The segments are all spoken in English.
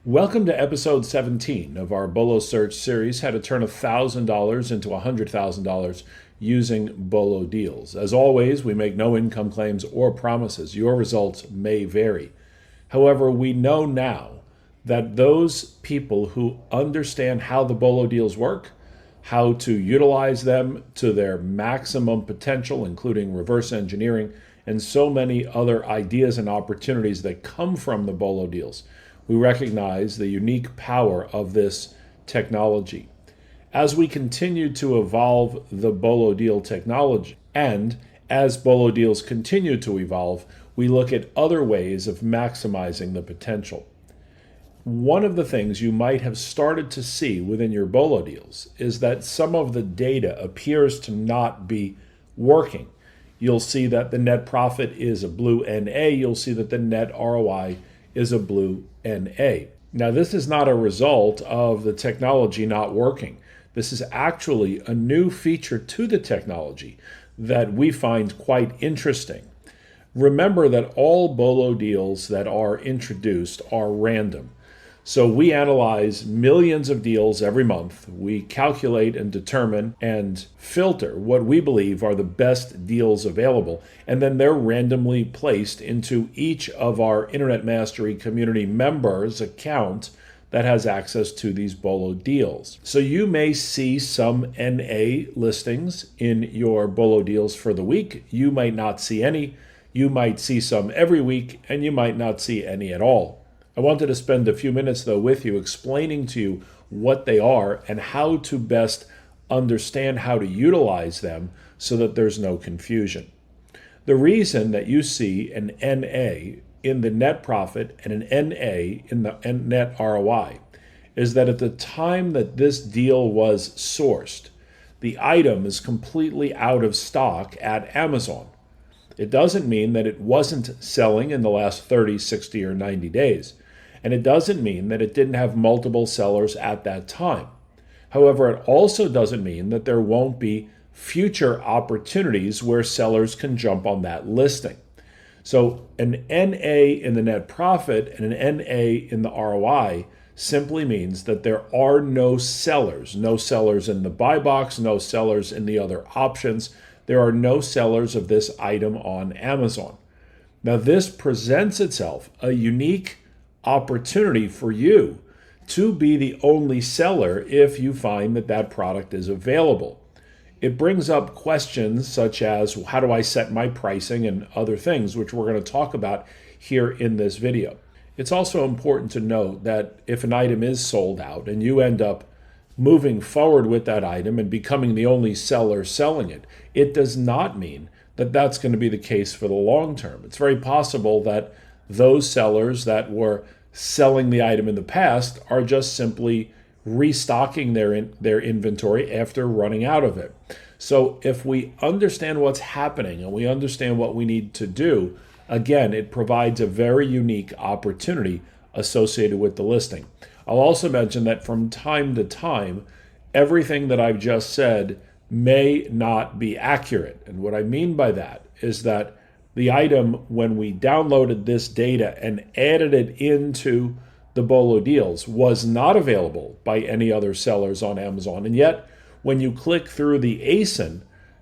Welcome to episode 17 of our BOLO search series, how to turn $1,000 into $100,000 using BOLO deals. As always, we make no income claims or promises. Your results may vary. However, we know now that those people who understand how the BOLO deals work, how to utilize them to their maximum potential, including reverse engineering, and so many other ideas and opportunities that come from the BOLO deals, we recognize the unique power of this technology. As we continue to evolve the BOLO deal technology, and as BOLO deals continue to evolve, we look at other ways of maximizing the potential. One of the things you might have started to see within your BOLO deals is that some of the data appears to not be working. You'll see that the net profit is a blue NA. You'll see that the net ROI is a blue NA. Now, this is not a result of the technology not working. This is actually a new feature to the technology that we find quite interesting. Remember that all BOLO deals that are introduced are random. So we analyze millions of deals every month. We calculate and determine and filter what we believe are the best deals available, and then they're randomly placed into each of our Internet Mastery community members' account that has access to these BOLO deals. So you may see some NA listings in your BOLO deals for the week. You might not see any. You might see some every week, and you might not see any at all. I wanted to spend a few minutes, though, with you explaining to you what they are and how to best understand how to utilize them so that there's no confusion. The reason that you see an NA in the net profit and an NA in the net ROI is that at the time that this deal was sourced, the item is completely out of stock at Amazon. It doesn't mean that it wasn't selling in the last 30, 60, or 90 days. And it doesn't mean that it didn't have multiple sellers at that time. However, it also doesn't mean that there won't be future opportunities where sellers can jump on that listing. So an NA in the net profit and an NA in the ROI simply means that there are no sellers in the buy box, no sellers in the other options. There are no sellers of this item on Amazon. Now, this presents itself a unique opportunity for you to be the only seller if you find that that product is available. It brings up questions such as, how do I set my pricing and other things, which we're going to talk about here in this video. It's also important to note that if an item is sold out and you end up moving forward with that item and becoming the only seller selling it, it does not mean that that's going to be the case for the long term. It's very possible that those sellers that were selling the item in the past are just simply restocking their inventory after running out of it. So if we understand what's happening and we understand what we need to do, again, it provides a very unique opportunity associated with the listing. I'll also mention that from time to time, everything that I've just said may not be accurate. And what I mean by that is that the item, when we downloaded this data and added it into the BOLO deals, was not available by any other sellers on Amazon. And yet, when you click through the ASIN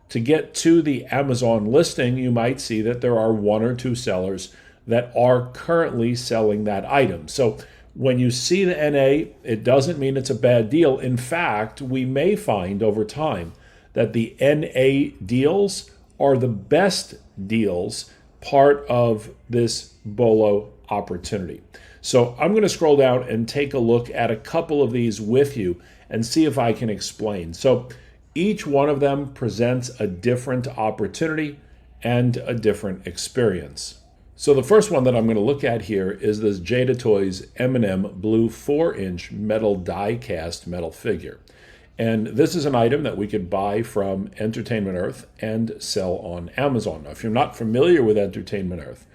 to get to the Amazon listing, you might see that there are one or two sellers that are currently selling that item. So when you see the NA, it doesn't mean it's a bad deal. In fact, we may find over time that the NA deals are the best deals part of this BOLO opportunity. So I'm going to scroll down and take a look at a couple of these with you and see if I can explain. So each one of them presents a different opportunity and a different experience. So the first one that I'm going to look at here is this Jada Toys M&M Blue 4-inch metal die-cast metal figure. And this is an item that we could buy from Entertainment Earth and sell on Amazon. Now, if you're not familiar with Entertainment Earth,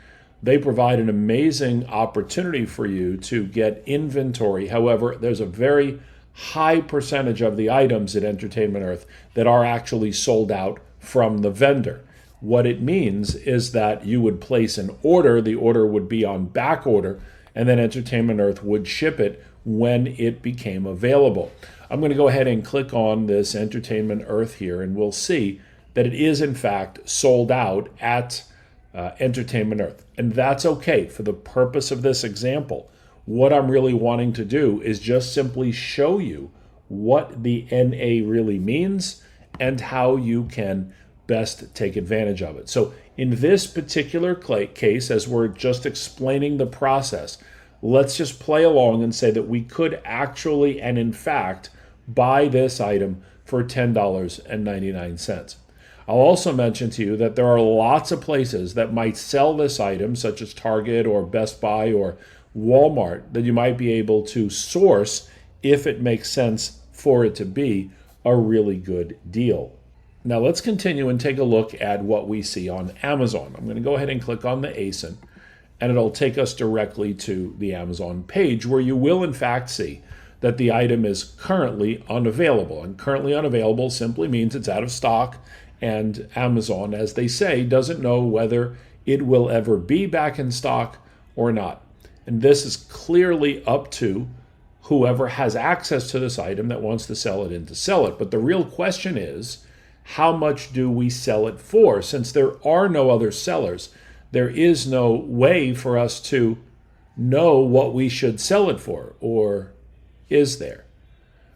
they provide an amazing opportunity for you to get inventory. However, there's a very high percentage of the items at Entertainment Earth that are actually sold out from the vendor. What it means is that you would place an order, the order would be on back order, and then Entertainment Earth would ship it when it became available. I'm going to go ahead and click on this Entertainment Earth here, and we'll see that it is in fact sold out at Entertainment Earth. And that's okay for the purpose of this example. What I'm really wanting to do is just simply show you what the NA really means and how you can best take advantage of it. So in this particular case, as we're just explaining the process, let's just play along and say that we could actually and in fact buy this item for $10.99. I'll also mention to you that there are lots of places that might sell this item, such as Target or Best Buy or Walmart, that you might be able to source if it makes sense for it to be a really good deal. Now let's continue and take a look at what we see on Amazon. I'm going to go ahead and click on the ASIN, and it'll take us directly to the Amazon page, where you will in fact see that the item is currently unavailable. And currently unavailable simply means it's out of stock, and Amazon, as they say, doesn't know whether it will ever be back in stock or not. And this is clearly up to whoever has access to this item that wants to sell it and to sell it. But the real question is, how much do we sell it for? Since there are no other sellers, there is no way for us to know what we should sell it for, or is there?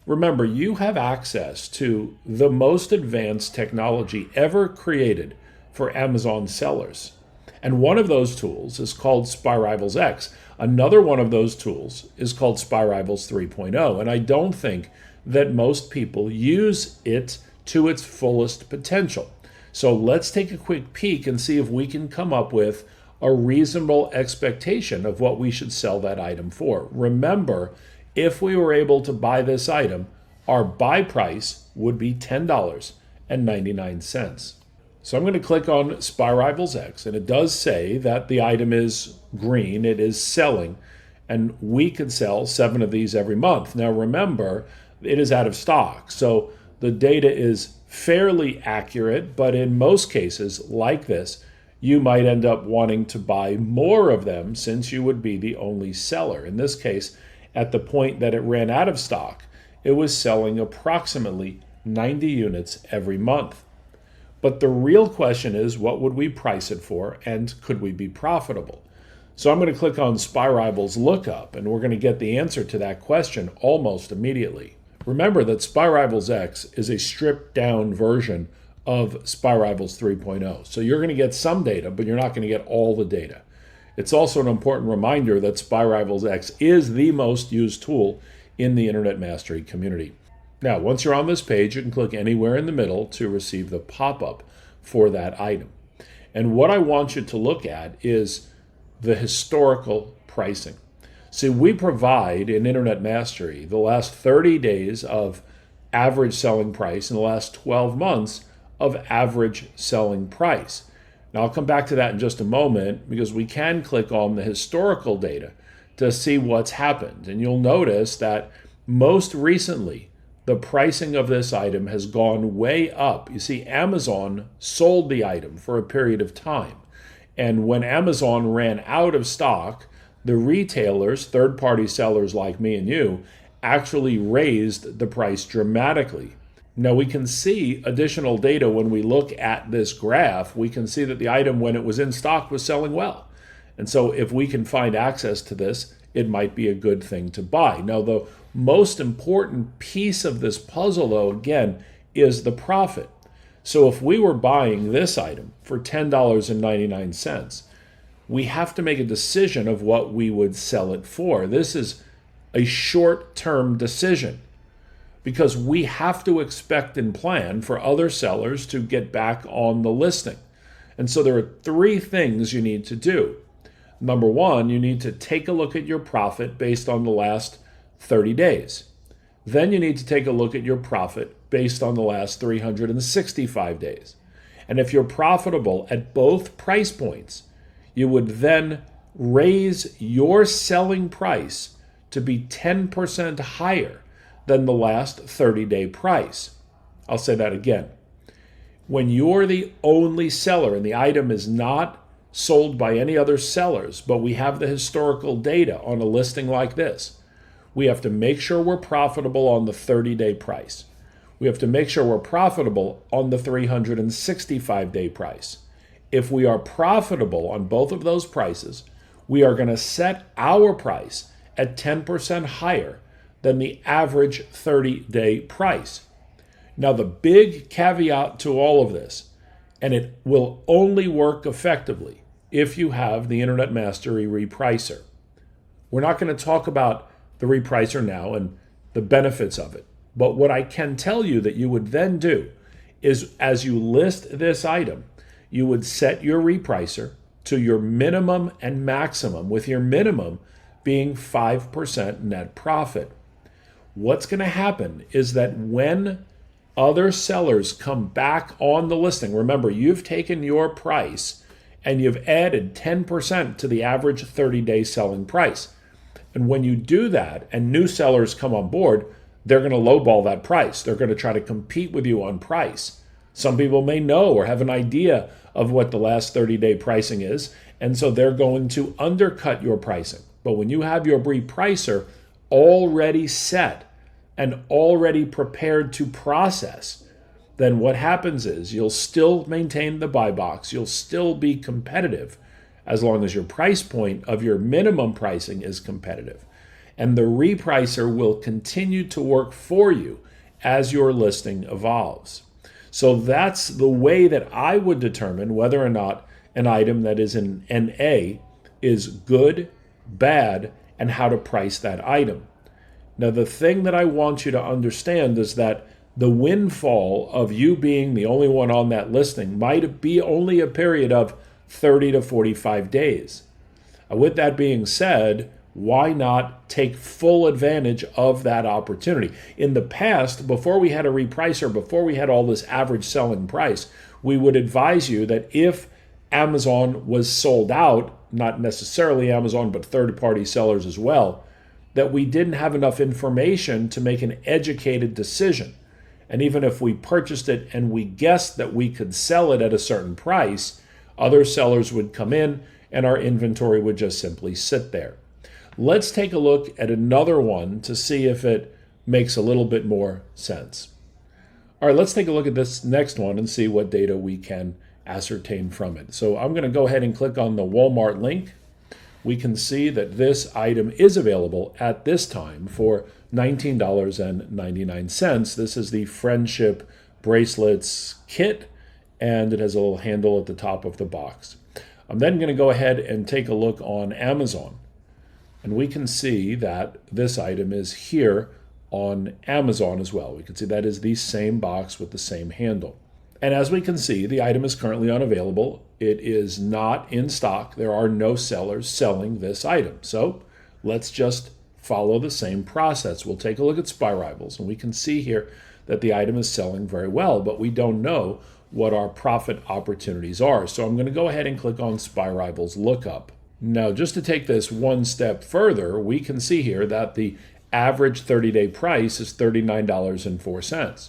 Remember, you have access to the most advanced technology ever created for Amazon sellers. And one of those tools is called SpyRivals X. Another one of those tools is called SpyRivals 3.0. And I don't think that most people use it to its fullest potential. So let's take a quick peek and see if we can come up with a reasonable expectation of what we should sell that item for. Remember, if we were able to buy this item, our buy price would be $10.99. So I'm going to click on SpyRivals X, and it does say that the item is green, it is selling, and we could sell 7 of these every month. Now remember, it is out of stock, so the data is fairly accurate, but in most cases like this, you might end up wanting to buy more of them since you would be the only seller. In this case, at the point that it ran out of stock, it was selling approximately 90 units every month. But the real question is, what would we price it for, and could we be profitable? So I'm going to click on SpyRivals Lookup, and we're going to get the answer to that question almost immediately. Remember that SpyRivals X is a stripped down version of SpyRivals 3.0. So you're going to get some data, but you're not going to get all the data. It's also an important reminder that SpyRivals X is the most used tool in the Internet Mastery community. Now, once you're on this page, you can click anywhere in the middle to receive the pop-up for that item. And what I want you to look at is the historical pricing. See, we provide in Internet Mastery the last 30 days of average selling price and the last 12 months of average selling price. Now, I'll come back to that in just a moment, because we can click on the historical data to see what's happened. And you'll notice that most recently, the pricing of this item has gone way up. You see, Amazon sold the item for a period of time. And when Amazon ran out of stock, the retailers, third-party sellers like me and you, actually raised the price dramatically. Now we can see additional data when we look at this graph. We can see that the item, when it was in stock, was selling well. And so if we can find access to this, it might be a good thing to buy. Now, the most important piece of this puzzle, though, again, is the profit. So if we were buying this item for $10.99, we have to make a decision of what we would sell it for. This is a short-term decision, because we have to expect and plan for other sellers to get back on the listing. And so there are 3 things you need to do. Number 1, you need to take a look at your profit based on the last 30 days. Then you need to take a look at your profit based on the last 365 days. And if you're profitable at both price points, you would then raise your selling price to be 10% higher than the last 30-day price. I'll say that again. When you're the only seller and the item is not sold by any other sellers, but we have the historical data on a listing like this, we have to make sure we're profitable on the 30-day price. We have to make sure we're profitable on the 365-day price. If we are profitable on both of those prices, we are going to set our price at 10% higher than the average 30-day price. Now, the big caveat to all of this, and it will only work effectively if you have the Internet Mastery repricer. We're not going to talk about the repricer now and the benefits of it. But what I can tell you that you would then do is, as you list this item, you would set your repricer to your minimum and maximum, with your minimum being 5% net profit. What's going to happen is that when other sellers come back on the listing, remember, you've taken your price and you've added 10% to the average 30-day selling price. And when you do that and new sellers come on board, they're going to lowball that price. They're going to try to compete with you on price. Some people may know or have an idea of what the last 30-day pricing is, and so they're going to undercut your pricing. But when you have your repricer already set and already prepared to process, then what happens is you'll still maintain the buy box. You'll still be competitive as long as your price point of your minimum pricing is competitive. And the repricer will continue to work for you as your listing evolves. So that's the way that I would determine whether or not an item that is in NA is good, bad, and how to price that item. Now, the thing that I want you to understand is that the windfall of you being the only one on that listing might be only a period of 30 to 45 days. With that being said, why not take full advantage of that opportunity? In the past, before we had a repricer, before we had all this average selling price, we would advise you that if Amazon was sold out, not necessarily Amazon, but third-party sellers as well, that we didn't have enough information to make an educated decision. And even if we purchased it and we guessed that we could sell it at a certain price, other sellers would come in and our inventory would just simply sit there. Let's take a look at another one to see if it makes a little bit more sense. All right, let's take a look at this next one and see what data we can ascertain from it. So I'm going to go ahead and click on the Walmart link. We can see that this item is available at this time for $19.99. This is the Friendship Bracelets Kit, and it has a little handle at the top of the box. I'm then going to go ahead and take a look on Amazon. And we can see that this item is here on Amazon as well. We can see that is the same box with the same handle. And as we can see, the item is currently unavailable. It is not in stock. There are no sellers selling this item. So let's just follow the same process. We'll take a look at Spy Rivals, and we can see here that the item is selling very well, but we don't know what our profit opportunities are. So I'm going to go ahead and click on Spy Rivals Lookup. Now, just to take this one step further, we can see here that the average 30-day price is $39.04.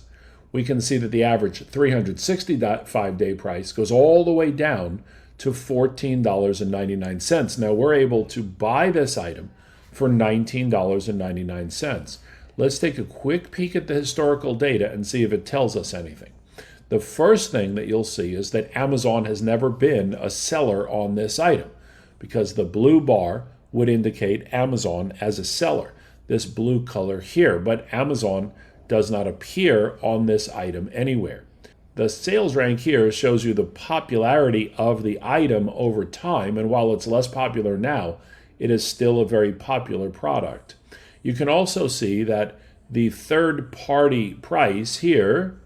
We can see that the average 365-day price goes all the way down to $14.99. Now, we're able to buy this item for $19.99. Let's take a quick peek at the historical data and see if it tells us anything. The first thing that you'll see is that Amazon has never been a seller on this item, because the blue bar would indicate Amazon as a seller, this blue color here, but Amazon does not appear on this item anywhere. The sales rank here shows you the popularity of the item over time, and while it's less popular now, it is still a very popular product. You can also see that the third-party price here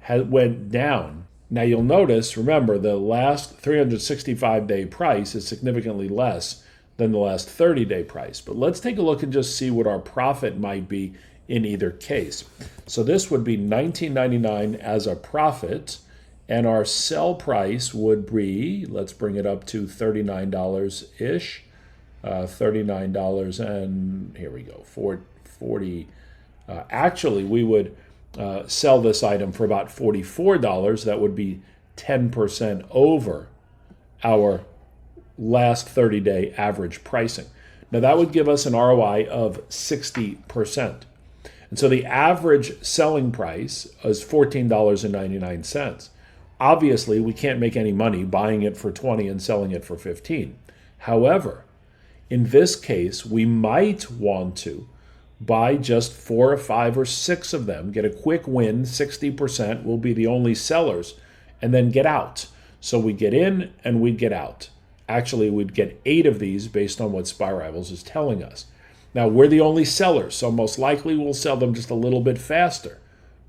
went down. Now you'll notice, remember, the last 365-day price is significantly less than the last 30-day price. But let's take a look and just see what our profit might be in either case. So this would be $19.99 as a profit, and our sell price would be, let's bring it up to $39-ish, $39 and here we go, 40. Actually, we would sell this item for about $44. That would be 10% over our last 30-day average pricing. Now that would give us an ROI of 60%. And so the average selling price is $14.99. Obviously, we can't make any money buying it for 20 and selling it for 15. However, in this case, we might want to buy just 4 or 5 or 6 of them, get a quick win, 60% will be the only sellers, and then get out. So we get in and we get out. Actually, we'd get 8 of these based on what SPY Rivals is telling us. Now, we're the only sellers, so most likely we'll sell them just a little bit faster.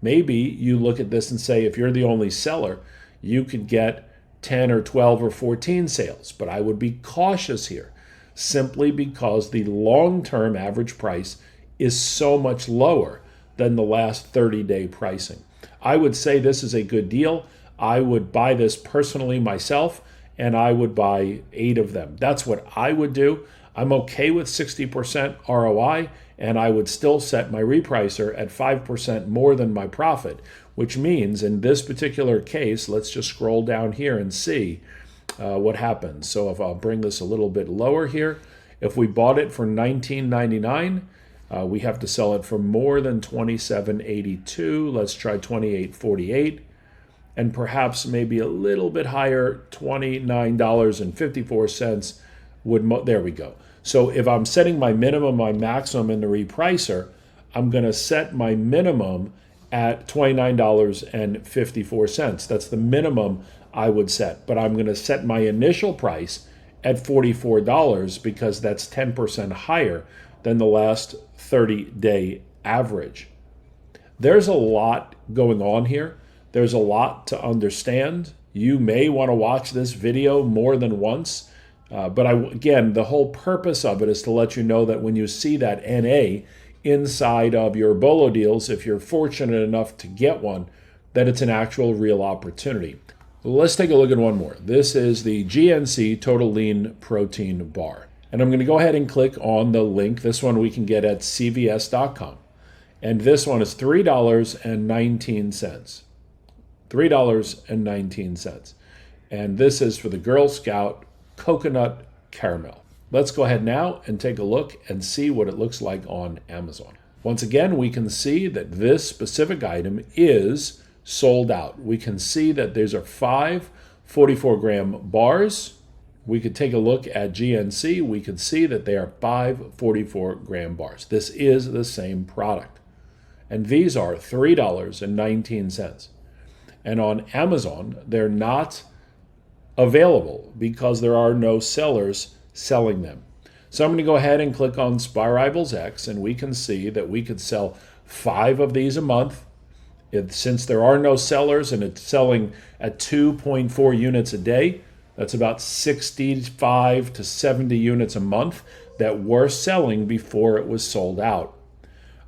Maybe you look at this and say, if you're the only seller, you could get 10 or 12 or 14 sales. But I would be cautious here, simply because the long-term average price is so much lower than the last 30-day pricing. I would say this is a good deal. I would buy this personally myself, and I would buy 8 of them. That's what I would do. I'm okay with 60% ROI, and I would still set my repricer at 5% more than my profit, which means in this particular case, let's just scroll down here and see what happens. So if I'll bring this a little bit lower here, if we bought it for $19.99, we have to sell it for more than $27.82. Let's try $28.48. And perhaps maybe a little bit higher, $29.54 there we go. So if I'm setting my minimum, my maximum in the repricer, I'm going to set my minimum at $29.54. That's the minimum I would set. But I'm going to set my initial price at $44 because that's 10% higher than the last 30-day average. There's a lot going on here. There's a lot to understand. You may want to watch this video more than once. But again, the whole purpose of it is to let you know that when you see that NA inside of your BOLO deals, if you're fortunate enough to get one, that it's an actual real opportunity. Let's take a look at one more. This is the GNC Total Lean Protein Bar. And I'm going to go ahead and click on the link. This one we can get at cvs.com. And this one is $3.19. $3.19. And this is for the Girl Scout Coconut Caramel. Let's go ahead now and take a look and see what it looks like on Amazon. Once again, we can see that this specific item is sold out. We can see that there's 5 44-gram bars. We could take a look at GNC. We could see that they are 5 44-gram bars. This is the same product. And these are $3.19. And on Amazon, they're not available because there are no sellers selling them. So I'm going to go ahead and click on SPY Rivals X, and we can see that we could sell 5 of these a month. Since there are no sellers and it's selling at 2.4 units a day, that's about 65 to 70 units a month that were selling before it was sold out.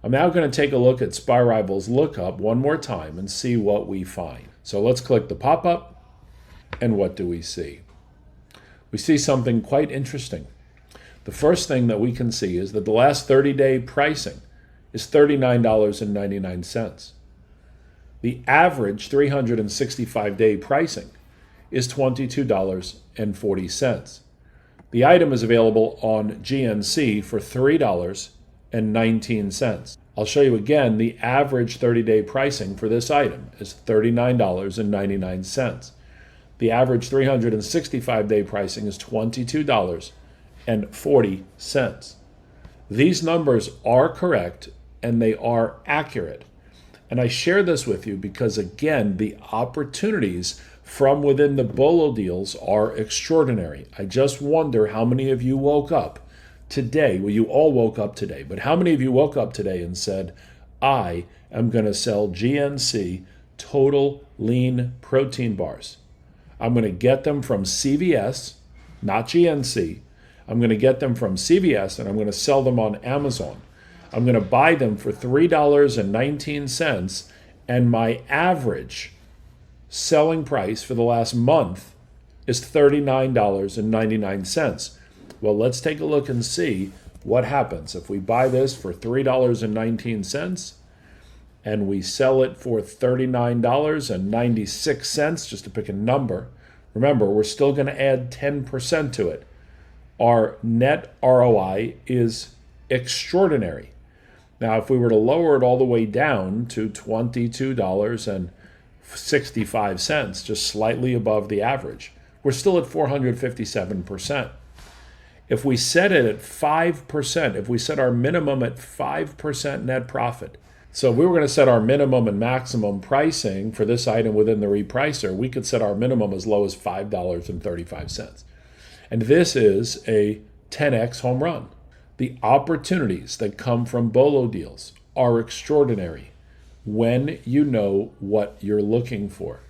I'm now going to take a look at SPY Rivals Lookup one more time and see what we find. So let's click the pop-up. And what do we see? We see something quite interesting. The first thing that we can see is that the last 30-day pricing is $39.99. The average 365-day pricing is $22.40. The item is available on GNC for $3.19. I'll show you again, the average 30-day pricing for this item is $39.99. The average 365-day pricing is $22.40. These numbers are correct and they are accurate. And I share this with you because, again, the opportunities from within the BOLO deals are extraordinary. I just wonder how many of you woke up today. Well, you all woke up today, but how many of you woke up today and said, I am going to sell GNC Total Lean Protein Bars. I'm going to get them from CVS, not GNC. I'm going to get them from CVS and I'm going to sell them on Amazon. I'm going to buy them for $3.19, and my average selling price for the last month is $39.99. Well, let's take a look and see what happens if we buy this for $3.19 and we sell it for $39.96, just to pick a number. Remember, we're still going to add 10% to it. our net ROI is extraordinary. Now, if we were to lower it all the way down to $22.65, just slightly above the average, we're still at 457%. If we set it at 5%, if we set our minimum at 5% net profit, so if we were going to set our minimum and maximum pricing for this item within the repricer, we could set our minimum as low as $5.35. And this is a 10x home run. The opportunities that come from BOLO deals are extraordinary when you know what you're looking for.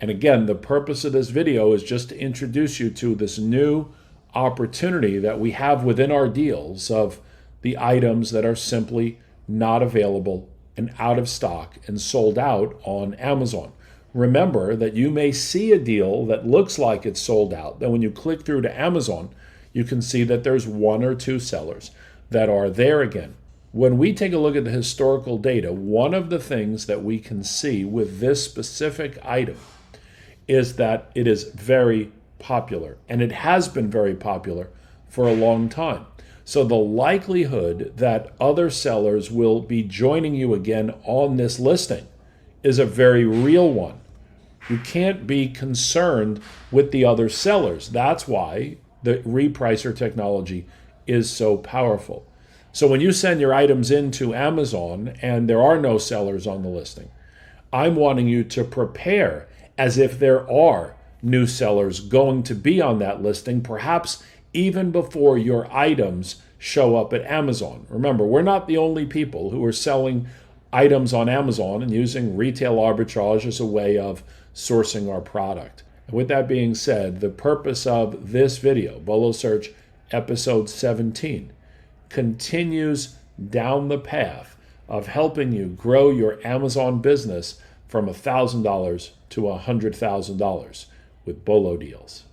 And again, the purpose of this video is just to introduce you to this new opportunity that we have within our deals of the items that are simply not available and out of stock and sold out on Amazon. Remember that you may see a deal that looks like it's sold out. Then when you click through to Amazon, you can see that there's one or two sellers that are there again. When we take a look at the historical data, one of the things that we can see with this specific item is that it is very popular, and it has been very popular for a long time. So the likelihood that other sellers will be joining you again on this listing is a very real one. You can't be concerned with the other sellers. That's why the repricer technology is so powerful. So when you send your items into Amazon and there are no sellers on the listing, I'm wanting you to prepare as if there are new sellers going to be on that listing, perhaps even before your items show up at Amazon. Remember, we're not the only people who are selling items on Amazon and using retail arbitrage as a way of sourcing our product. And with that being said, the purpose of this video, BOLO Search episode 17, continues down the path of helping you grow your Amazon business from $1,000 to $100,000 with BOLO deals.